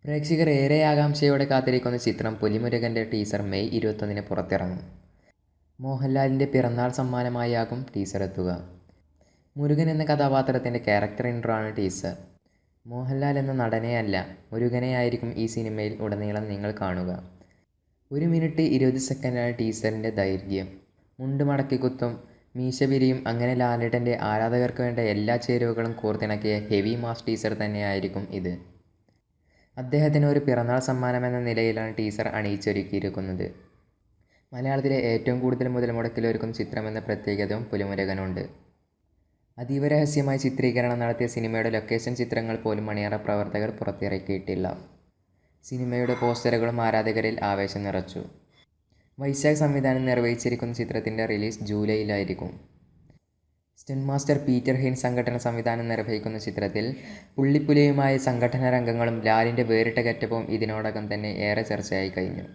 പ്രേക്ഷകർ ഏറെ ആകാംക്ഷയോടെ കാത്തിരിക്കുന്ന ചിത്രം പുലിമുരുകൻ്റെ ടീസർ മെയ് 21-ന് പുറത്തിറങ്ങും. മോഹൻലാലിൻ്റെ പിറന്നാൾ സമ്മാനമായാകും ടീസർ എത്തുക. മുരുകൻ എന്ന കഥാപാത്രത്തിൻ്റെ ക്യാരക്ടർ ഇൻട്രോ ആണ് ടീസർ. മോഹൻലാൽ എന്ന നടനെയല്ല, മുരുകനെയായിരിക്കും ഈ സിനിമയിൽ ഉടനീളം നിങ്ങൾ കാണുക. 1 മിനിറ്റ് 20 സെക്കൻഡാണ് ടീസറിൻ്റെ ദൈർഘ്യം. മുണ്ട് മടക്കിക്കുത്തും മീശ പിരിയും അങ്ങനെ ലാലേട്ടൻ്റെ ആരാധകർക്ക് വേണ്ട എല്ലാ ചേരുവകളും കോർത്തിണക്കിയ ഹെവി മാസ് ടീസർ തന്നെയായിരിക്കും ഇത്. അദ്ദേഹത്തിന് ഒരു പിറന്നാൾ സമ്മാനമെന്ന നിലയിലാണ് ടീസർ അണിയിച്ചൊരുക്കിയിരിക്കുന്നത്. മലയാളത്തിലെ ഏറ്റവും കൂടുതൽ മുതൽ മുടക്കിലൊരുക്കുന്ന ചിത്രമെന്ന പ്രത്യേകതയും പുലിമുരുകനുണ്ട്. അതീവ രഹസ്യമായി ചിത്രീകരണം നടത്തിയ സിനിമയുടെ ലൊക്കേഷൻ ചിത്രങ്ങൾ പോലും അണിയറ പ്രവർത്തകർ പുറത്തിറക്കിയിട്ടില്ല. സിനിമയുടെ പോസ്റ്ററുകളും ആരാധകരിൽ ആവേശം നിറച്ചു. വൈശാഖ് സംവിധാനം നിർവഹിച്ചിരിക്കുന്ന ചിത്രത്തിൻ്റെ റിലീസ് ജൂലൈയിലായിരിക്കും. സ്റ്റണ്ട് മാസ്റ്റർ പീറ്റർ ഹിൻ സംഘടന സംവിധാനം നിർവഹിക്കുന്ന ചിത്രത്തിൽ പുള്ളിപ്പുലിയുമായ സംഘടന രംഗങ്ങളും ലാലിൻ്റെ വേറിട്ട ഗെറ്റപ്പും ഇതിനോടകം തന്നെ ഏറെ ചർച്ചയായി കഴിഞ്ഞു.